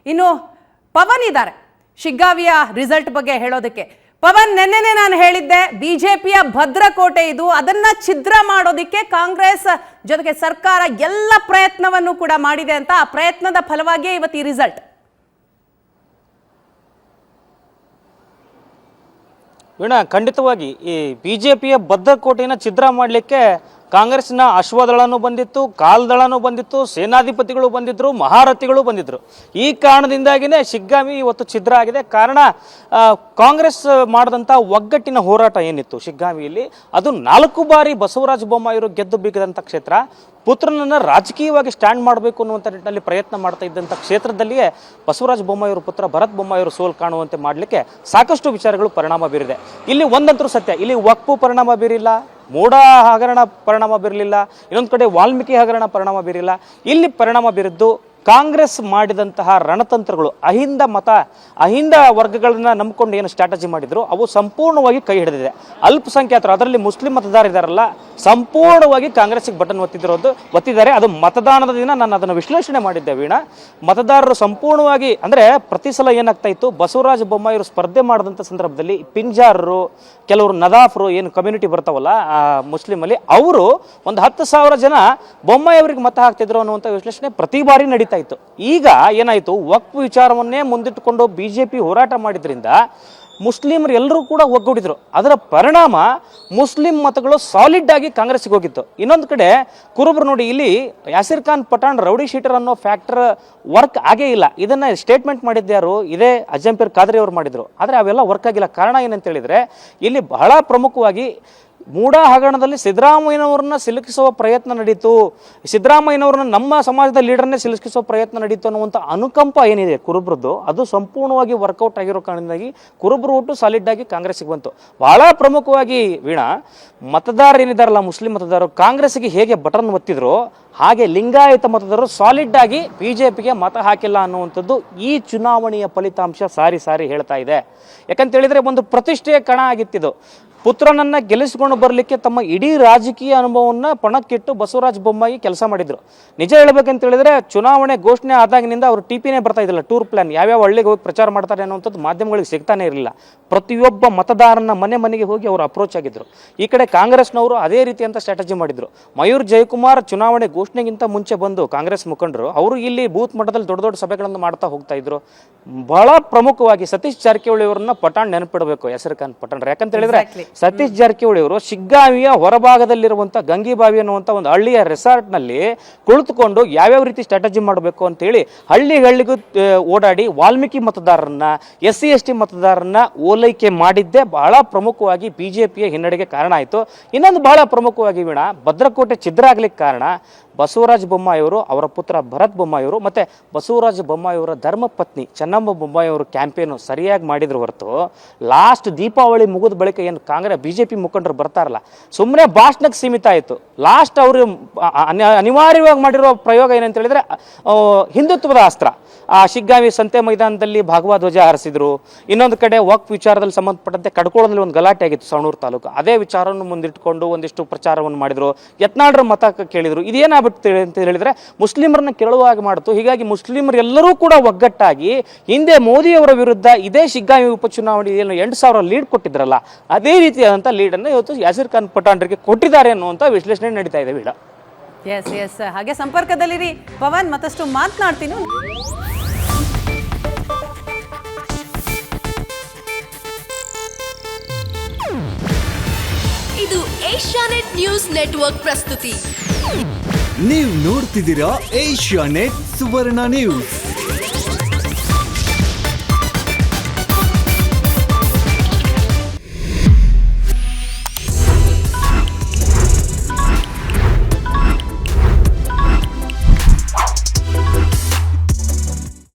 ಇನ್ನು ಪವನ್ ಇದ್ದಾರೆ ಶಿಗ್ಗಾವಿಯ ರಿಸಲ್ಟ್ ಬಗ್ಗೆ ಹೇಳೋದಕ್ಕೆ. ಪವನ್, ನೆನ್ನೆನೆ ನಾನು ಹೇಳಿದ್ದೆ, ಬಿಜೆಪಿಯ ಭದ್ರಕೋಟೆ ಇದು, ಅದನ್ನ ಛಿದ್ರ ಮಾಡೋದಿಕ್ಕೆ ಕಾಂಗ್ರೆಸ್ ಜೊತೆಗೆ ಸರ್ಕಾರ ಎಲ್ಲ ಪ್ರಯತ್ನವನ್ನು ಕೂಡ ಮಾಡಿದೆ ಅಂತ. ಆ ಪ್ರಯತ್ನದ ಫಲವಾಗಿಯೇ ಇವತ್ತು ಈ ರಿಸಲ್ಟ್. ವೀಣಾ, ಖಂಡಿತವಾಗಿ ಈ ಬಿಜೆಪಿಯ ಭದ್ರಕೋಟೆಯನ್ನು ಛಿದ್ರ ಮಾಡಲಿಕ್ಕೆ ಕಾಂಗ್ರೆಸ್ನ ಅಶ್ವದಳನೂ ಬಂದಿತ್ತು, ಕಾಲ್ದಳನೂ ಬಂದಿತ್ತು, ಸೇನಾಧಿಪತಿಗಳು ಬಂದಿದ್ರು, ಮಹಾರಥಿಗಳು ಬಂದಿದ್ರು. ಈ ಕಾರಣದಿಂದಾಗಿಯೇ ಶಿಗ್ಗಾವಿ ಇವತ್ತು ಛಿದ್ರ ಆಗಿದೆ. ಕಾರಣ ಕಾಂಗ್ರೆಸ್ ಮಾಡಿದಂಥ ಒಗ್ಗಟ್ಟಿನ ಹೋರಾಟ ಏನಿತ್ತು ಶಿಗ್ಗಾವಿಯಲ್ಲಿ, ಅದು 4 ಬಾರಿ ಬಸವರಾಜ ಬೊಮ್ಮಾಯಿಯವರು ಗೆದ್ದು ಬೀಗದಂಥ ಕ್ಷೇತ್ರ. ಪುತ್ರನನ್ನು ರಾಜಕೀಯವಾಗಿ ಸ್ಟ್ಯಾಂಡ್ ಮಾಡಬೇಕು ಅನ್ನುವಂಥ ನಿಟ್ಟಿನಲ್ಲಿ ಪ್ರಯತ್ನ ಮಾಡ್ತಾ ಇದ್ದಂಥ ಕ್ಷೇತ್ರದಲ್ಲಿಯೇ ಬಸವರಾಜ ಬೊಮ್ಮಾಯಿಯವರ ಪುತ್ರ ಭರತ್ ಬೊಮ್ಮಾಯಿಯವರು ಸೋಲು ಕಾಣುವಂತೆ ಮಾಡಲಿಕ್ಕೆ ಸಾಕಷ್ಟು ವಿಚಾರಗಳು ಪರಿಣಾಮ ಬೀರಿದೆ. ಇಲ್ಲಿ ಒಂದಂತರೂ ಸತ್ಯ, ಇಲ್ಲಿ ವಕ್ಫು ಪರಿಣಾಮ ಬೀರಿಲ್ಲ, ಮೂಢ ಹಗರಣ ಪರಿಣಾಮ ಬೀರಲಿಲ್ಲ, ಇನ್ನೊಂದು ಕಡೆ ವಾಲ್ಮೀಕಿ ಹಗರಣ ಪರಿಣಾಮ ಬೀರಿಲ್ಲ. ಇಲ್ಲಿ ಪರಿಣಾಮ ಬೀರಿದ್ದು ಕಾಂಗ್ರೆಸ್ ಮಾಡಿದಂತಹ ರಣತಂತ್ರಗಳು, ಅಹಿಂದ ವರ್ಗಗಳನ್ನ ನಂಬಿಕೊಂಡು ಏನು ಸ್ಟ್ರಾಟಜಿ ಮಾಡಿದ್ರು ಅವು ಸಂಪೂರ್ಣವಾಗಿ ಕೈ ಹಿಡಿದಿದೆ. ಅಲ್ಪಸಂಖ್ಯಾತರು, ಅದರಲ್ಲಿ ಮುಸ್ಲಿಂ ಮತದಾರ ಇದ್ದಾರಲ್ಲ, ಸಂಪೂರ್ಣವಾಗಿ ಕಾಂಗ್ರೆಸ್ಗೆ ಬಟನ್ ಒತ್ತಿದ್ದಾರೆ. ಅದು ಮತದಾನದ ದಿನ ನಾನು ಅದನ್ನು ವಿಶ್ಲೇಷಣೆ ಮಾಡಿದ್ದೆ ವೀಣಾ. ಮತದಾರರು ಸಂಪೂರ್ಣವಾಗಿ, ಅಂದರೆ ಪ್ರತಿ ಸಲ ಏನಾಗ್ತಾ ಇತ್ತು, ಬಸವರಾಜ ಬೊಮ್ಮಾಯಿಯವರು ಸ್ಪರ್ಧೆ ಮಾಡಿದಂಥ ಸಂದರ್ಭದಲ್ಲಿ ಪಿಂಜಾರರು, ಕೆಲವರು ನದಾಫರು ಏನು ಕಮ್ಯುನಿಟಿ ಬರ್ತಾವಲ್ಲ ಮುಸ್ಲಿಮಲ್ಲಿ, ಅವರು ಒಂದು 10,000 ಜನ ಬೊಮ್ಮಾಯಿಯವರಿಗೆ ಮತ ಹಾಕ್ತಿದ್ರು ಅನ್ನುವಂಥ ವಿಶ್ಲೇಷಣೆ ಪ್ರತಿ ಬಾರಿ ನಡೀತಾ ಇತ್ತು. ಈಗ ಏನಾಯಿತು, ವಕ್ಫ್ ವಿಚಾರವನ್ನೇ ಮುಂದಿಟ್ಟುಕೊಂಡು ಬಿಜೆಪಿ ಹೋರಾಟ ಮಾಡಿದ್ರಿಂದ ಮುಸ್ಲಿಮರು ಎಲ್ಲರೂ ಕೂಡ ಒಗ್ಗೂಡಿದ್ರು. ಅದರ ಪರಿಣಾಮ ಮುಸ್ಲಿಂ ಮತಗಳು ಸಾಲಿಡ್ ಆಗಿ ಕಾಂಗ್ರೆಸ್ಗೆ ಹೋಗಿತ್ತು. ಇನ್ನೊಂದು ಕಡೆ ಕುರುಬರು ನೋಡಿ, ಇಲ್ಲಿ ಯಾಸಿರ್ ಖಾನ್ ಪಠಾಣ್ ರೌಡಿ ಶೀಟರ್ ಅನ್ನೋ ಫ್ಯಾಕ್ಟರ್ ವರ್ಕ್ ಆಗೇ ಇಲ್ಲ. ಇದನ್ನ ಸ್ಟೇಟ್ಮೆಂಟ್ ಮಾಡಿದ್ದೆ ಯಾರು, ಇದೇ ಅಜ್ಜಂಪೀರ್ ಖಾದ್ರಿ ಅವರು ಮಾಡಿದ್ರು. ಆದರೆ ಅವೆಲ್ಲ ವರ್ಕ್ ಆಗಿಲ್ಲ. ಕಾರಣ ಏನಂತ ಹೇಳಿದ್ರೆ, ಇಲ್ಲಿ ಬಹಳ ಪ್ರಮುಖವಾಗಿ ಮೂಢ ಹಗರಣದಲ್ಲಿ ಸಿದ್ದರಾಮಯ್ಯನವ್ರನ್ನ ಸಿಲುಕಿಸುವ ಪ್ರಯತ್ನ ನಡೀತು, ಸಿದ್ದರಾಮಯ್ಯನವ್ರನ್ನ ನಮ್ಮ ಸಮಾಜದ ಲೀಡರ್ನೇ ಸಿಲುಕಿಸುವ ಪ್ರಯತ್ನ ನಡೀತು ಅನ್ನುವಂಥ ಅನುಕಂಪ ಏನಿದೆ ಕುರುಬ್ರದ್ದು, ಅದು ಸಂಪೂರ್ಣವಾಗಿ ವರ್ಕೌಟ್ ಆಗಿರೋ ಕಾರಣದಿಂದಾಗಿ ಕುರುಬ್ರು ಒಟ್ಟು ಸಾಲಿಡ್ ಆಗಿ ಕಾಂಗ್ರೆಸ್ಗೆ ಬಂತು. ಬಹಳ ಪ್ರಮುಖವಾಗಿ ವೀಣಾ, ಮತದಾರರು ಏನಿದಾರಲ್ಲ ಮುಸ್ಲಿಂ ಮತದಾರರು, ಕಾಂಗ್ರೆಸ್ಗೆ ಹೇಗೆ ಬಟನ್ ಒತ್ತಿದ್ರು ಹಾಗೆ ಲಿಂಗಾಯತ ಮತದಾರರು ಸಾಲಿಡ್ ಆಗಿ ಬಿಜೆಪಿಗೆ ಮತ ಹಾಕಿಲ್ಲ ಅನ್ನುವಂಥದ್ದು ಈ ಚುನಾವಣೆಯ ಫಲಿತಾಂಶ ಸಾರಿ ಹೇಳ್ತಾ ಇದೆ. ಯಾಕಂತ ಹೇಳಿದ್ರೆ ಒಂದು ಪ್ರತಿಷ್ಠೆಯ ಕಣ ಆಗಿತ್ತಿದು. ಪುತ್ರನನ್ನ ಗೆಲ್ಲಿಸಿಕೊಂಡು ಬರಲಿಕ್ಕೆ ತಮ್ಮ ಇಡೀ ರಾಜಕೀಯ ಅನುಭವವನ್ನು ಪಣಕ್ಕಿಟ್ಟು ಬಸವರಾಜ ಬೊಮ್ಮಾಯಿ ಕೆಲಸ ಮಾಡಿದ್ರು. ನಿಜ ಹೇಳ್ಬೇಕಂತ ಹೇಳಿದ್ರೆ, ಚುನಾವಣೆ ಘೋಷಣೆ ಆದಾಗಿನಿಂದ ಅವರು ಟಿಪಿನೇ ಬರ್ತಾ ಇದ್ದಿಲ್ಲ. ಟೂರ್ ಪ್ಲಾನ್ ಯಾವ್ಯಾವ ಹಳ್ಳಿಗೆ ಹೋಗಿ ಪ್ರಚಾರ ಮಾಡ್ತಾರೆ ಅನ್ನುವಂಥದ್ದು ಮಾಧ್ಯಮಗಳಿಗೆ ಸಿಗ್ತಾನೆ ಇರಲಿಲ್ಲ. ಪ್ರತಿಯೊಬ್ಬ ಮತದಾರನ ಮನೆಗೆ ಹೋಗಿ ಅವರು ಅಪ್ರೋಚ್ ಆಗಿದ್ರು. ಈ ಕಡೆ ಕಾಂಗ್ರೆಸ್ನವರು ಅದೇ ರೀತಿಯಂತ ಸ್ಟ್ರಾಟಜಿ ಮಾಡಿದ್ರು. ಮಯೂರ್ ಜಯಕುಮಾರ್ ಚುನಾವಣೆ ಘೋಷಣೆಗಿಂತ ಮುಂಚೆ ಬಂದು ಕಾಂಗ್ರೆಸ್ ಮುಖಂಡರು ಅವರು ಇಲ್ಲಿ ಬೂತ್ ಮಟ್ಟದಲ್ಲಿ ದೊಡ್ಡ ಸಭೆಗಳನ್ನು ಮಾಡ್ತಾ ಹೋಗ್ತಾ ಇದ್ರು. ಬಹಳ ಪ್ರಮುಖವಾಗಿ ಸತೀಶ್ ಜಾರಕಿಹೊಳಿ ಅವರನ್ನ ಪಠಾಣ್ ನೆನಪಿಡಬೇಕು, ಯಾಸಿರ್ ಖಾನ್ ಪಠಾಣ್. ಯಾಕಂತ ಹೇಳಿದ್ರೆ ಸತೀಶ್ ಜಾರಕಿಹೊಳಿ ಅವರು ಶಿಗ್ಗಾವಿಯ ಹೊರಭಾಗದಲ್ಲಿರುವಂಥ ಗಂಗಿಬಾವಿ ಅನ್ನುವಂಥ ಒಂದು ಹಳ್ಳಿಯ ರೆಸಾರ್ಟ್ನಲ್ಲಿ ಕುಳಿತುಕೊಂಡು ಯಾವ್ಯಾವ ರೀತಿ ಸ್ಟ್ರಾಟಜಿ ಮಾಡಬೇಕು ಅಂತೇಳಿ ಹಳ್ಳಿಗಳಿಗೂ ಓಡಾಡಿ ವಾಲ್ಮೀಕಿ ಮತದಾರರನ್ನ, SC/ST ಮತದಾರರನ್ನ ಓಲೈಕೆ ಮಾಡಿದ್ದೇ ಬಹಳ ಪ್ರಮುಖವಾಗಿ ಬಿಜೆಪಿಯ ಹಿನ್ನಡೆಗೆ ಕಾರಣ ಆಯಿತು. ಇನ್ನೊಂದು ಬಹಳ ಪ್ರಮುಖವಾಗಿ ವೀಣಾ, ಭದ್ರಕೋಟೆ ಛಿದ್ರ ಆಗ್ಲಿಕ್ಕೆ ಕಾರಣ ಬಸವರಾಜ ಬೊಮ್ಮಾಯಿಯವರು, ಅವರ ಪುತ್ರ ಭರತ್ ಬೊಮ್ಮಾಯಿಯವರು ಮತ್ತು ಬಸವರಾಜ ಬೊಮ್ಮಾಯಿಯವರ ಧರ್ಮಪತ್ನಿ ಚೆನ್ನಮ್ಮ ಬೊಮ್ಮಾಯಿಯವರು ಕ್ಯಾಂಪೇನು ಸರಿಯಾಗಿ ಮಾಡಿದ್ರು ಹೊರತು, ಲಾಸ್ಟ್ ದೀಪಾವಳಿ ಮುಗಿದ ಬಳಿಕ ಏನು ಬಿಜೆಪಿ ಮುಖಂಡರು ಬರ್ತಾರಲ್ಲ, ಸುಮ್ಮನೆ ಭಾಷಣಕ್ಕೆ ಸೀಮಿತ ಆಯಿತು. ಲಾಸ್ಟ್ ಅವರು ಅನಿವಾರ್ಯವಾಗಿ ಮಾಡಿರೋ ಪ್ರಯೋಗ ಏನಂತ ಹೇಳಿದ್ರೆ ಹಿಂದುತ್ವದ ಅಸ್ತ್ರ. ಶಿಗ್ಗಾವಿ ಸಂತೆ ಮೈದಾನದಲ್ಲಿ ಭಗವಾ ಧ್ವಜ ಹಾರಿಸಿದ್ರು. ಇನ್ನೊಂದು ಕಡೆ ವಕ್ಫ್ ವಿಚಾರದಲ್ಲಿ ಸಂಬಂಧಪಟ್ಟಂತೆ ಕಡ್ಕೋಳದಲ್ಲಿ ಒಂದು ಗಲಾಟೆ ಆಗಿತ್ತು ಸವಣೂರು ತಾಲೂಕು. ಅದೇ ವಿಚಾರವನ್ನು ಮುಂದಿಟ್ಟುಕೊಂಡು ಒಂದಿಷ್ಟು ಪ್ರಚಾರವನ್ನು ಮಾಡಿದ್ರು. ಯತ್ನಾಳ್ರ ಮತ ಕೇಳಿದ್ರು. ಇದೇನಾಗ್ಬಿಟ್ಟು ಅಂತ ಹೇಳಿದ್ರೆ ಮುಸ್ಲಿಮರನ್ನ ಕೇಳುವಾಗಿ ಮಾಡಿತು. ಹೀಗಾಗಿ ಮುಸ್ಲಿಮರೆಲ್ಲರೂ ಕೂಡ ಒಗ್ಗಟ್ಟಾಗಿ ಹಿಂದೆ ಮೋದಿಯವರ ವಿರುದ್ಧ ಇದೇ ಶಿಗ್ಗಾವಿ ಉಪಚುನಾವಣೆಯಲ್ಲಿ 8,000 ಲೀಡ್ ಕೊಟ್ಟಿದ್ರಲ್ಲ, ಅದೇ ರೀತಿಯಾದಂಥ ಲೀಡನ್ನು ಇವತ್ತು ಯಾಸಿರ್ ಖಾನ್ ಪಠಾಣ್ರಿಗೆ ಕೊಟ್ಟಿದ್ದಾರೆ ಅನ್ನುವಂಥ ವಿಶ್ಲೇಷಣೆ ನಡೀತಾ ಇದೆ ವೀಣಾ. ಎಸ್ ಹಾಗೆ ಸಂಪರ್ಕದಲ್ಲಿರಿ ಪವನ್, ಮತ್ತಷ್ಟು ಮಾತನಾಡ್ತೀನಿ. ಇದು ಏಷ್ಯಾನೆಟ್ ನ್ಯೂಸ್ ನೆಟ್ವರ್ಕ್ ಪ್ರಸ್ತುತಿ. ನೀವು ನೋಡ್ತಿದ್ದೀರಾ ಏಷ್ಯಾನೆಟ್ ಸುವರ್ಣ ನ್ಯೂಸ್.